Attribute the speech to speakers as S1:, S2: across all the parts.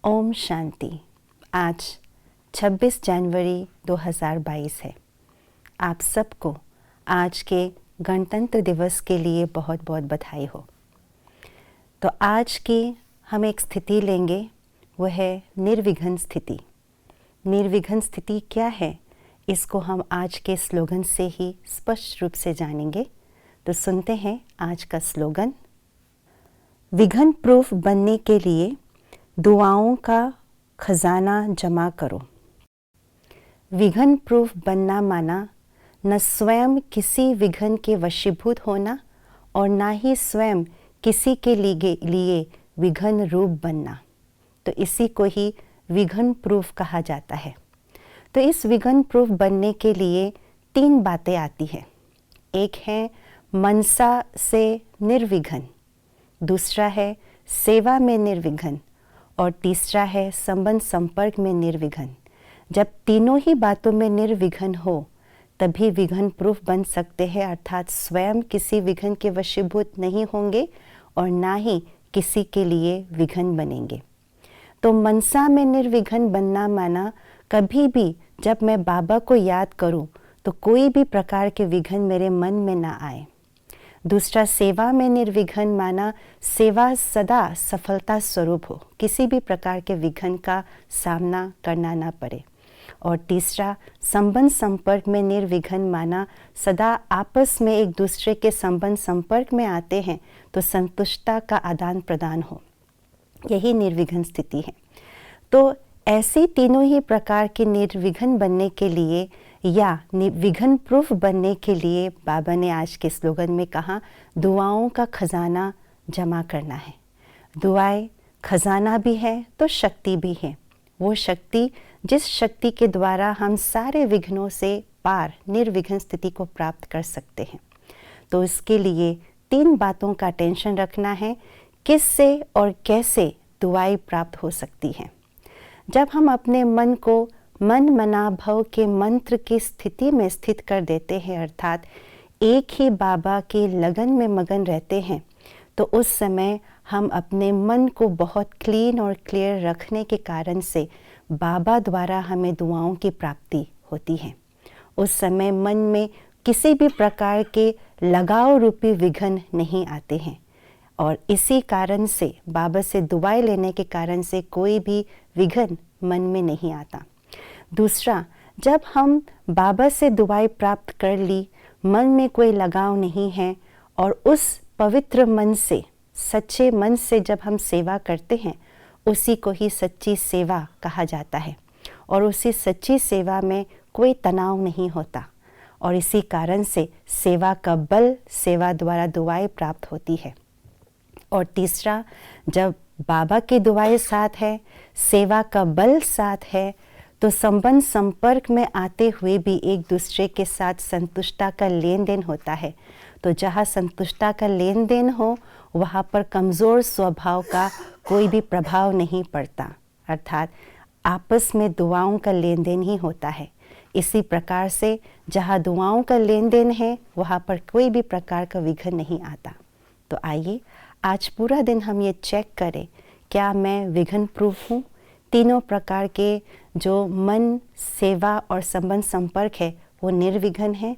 S1: ओम शांति। आज 26 जनवरी 2022 है। आप सबको आज के गणतंत्र दिवस के लिए बहुत बहुत बधाई हो। तो आज की हम एक स्थिति लेंगे, वह है निर्विघ्न स्थिति। निर्विघ्न स्थिति क्या है, इसको हम आज के स्लोगन से ही स्पष्ट रूप से जानेंगे। तो सुनते हैं आज का स्लोगन। विघ्न प्रूफ बनने के लिए दुआओं का खजाना जमा करो। विघ्न प्रूफ बनना माना न स्वयं किसी विघ्न के वशीभूत होना और ना ही स्वयं किसी के लिए विघ्न रूप बनना। तो इसी को ही विघ्न प्रूफ कहा जाता है। तो इस विघ्न प्रूफ बनने के लिए 3 बातें आती हैं। एक है मनसा से निर्विघ्न, दूसरा है सेवा में निर्विघ्न और तीसरा है संबंध संपर्क में निर्विघ्न। जब तीनों ही बातों में निर्विघ्न हो तभी विघ्न प्रूफ बन सकते हैं, अर्थात स्वयं किसी विघ्न के वशीभूत नहीं होंगे और ना ही किसी के लिए विघ्न बनेंगे। तो मनसा में निर्विघ्न बनना माना कभी भी जब मैं बाबा को याद करूं तो कोई भी प्रकार के विघ्न मेरे मन में ना आए। दूसरा सेवा में निर्विघ्न माना सेवा सदा सफलता स्वरूप हो, किसी भी प्रकार के विघ्न का सामना करना ना पड़े। और तीसरा संबंध संपर्क में निर्विघ्न माना सदा आपस में एक दूसरे के संबंध संपर्क में आते हैं तो संतुष्टता का आदान प्रदान हो, यही निर्विघ्न स्थिति है। तो ऐसी तीनों ही प्रकार के निर्विघ्न बनने के लिए या विघ्न प्रूफ बनने के लिए बाबा ने आज के स्लोगन में कहा, दुआओं का खजाना जमा करना है। दुआएं खजाना भी है तो शक्ति भी है। वो शक्ति जिस शक्ति के द्वारा हम सारे विघ्नों से पार निर्विघ्न स्थिति को प्राप्त कर सकते हैं। तो इसके लिए 3 बातों का टेंशन रखना है, किससे और कैसे दुआएं प्राप्त हो सकती हैं। जब हम अपने मन को मन मना भव के मंत्र की स्थिति में स्थित कर देते हैं, अर्थात एक ही बाबा के लगन में मगन रहते हैं, तो उस समय हम अपने मन को बहुत क्लीन और क्लियर रखने के कारण से बाबा द्वारा हमें दुआओं की प्राप्ति होती है। उस समय मन में किसी भी प्रकार के लगाव रूपी विघ्न नहीं आते हैं और इसी कारण से बाबा से दुआएं लेने के कारण से कोई भी विघ्न मन में नहीं आता। दूसरा, जब हम बाबा से दुआएं प्राप्त कर ली, मन में कोई लगाव नहीं है और उस पवित्र मन से, सच्चे मन से जब हम सेवा करते हैं, उसी को ही सच्ची सेवा कहा जाता है और उसी सच्ची सेवा में कोई तनाव नहीं होता और इसी कारण से सेवा का बल, सेवा द्वारा दुआएं प्राप्त होती है। और तीसरा, जब बाबा की दुआएं साथ है, सेवा का बल साथ है, तो संबंध संपर्क में आते हुए भी एक दूसरे के साथ संतुष्टता का लेन देन होता है। तो जहाँ संतुष्टता का लेन देन हो वहाँ पर कमज़ोर स्वभाव का कोई भी प्रभाव नहीं पड़ता, अर्थात आपस में दुआओं का लेन देन ही होता है। इसी प्रकार से जहाँ दुआओं का लेन देन है वहाँ पर कोई भी प्रकार का विघ्न नहीं आता। तो आइए आज पूरा दिन हम ये चेक करें, क्या मैं विघ्न प्रूफ हूँ। तीनों प्रकार के जो मन, सेवा और संबंध संपर्क है वो निर्विघ्न है,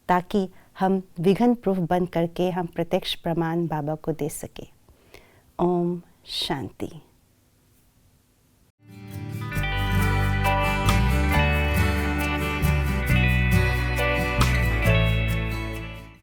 S1: ताकि हम विघ्न प्रूफ बन करके हम प्रत्यक्ष प्रमाण बाबा को दे सके। ओम शांति।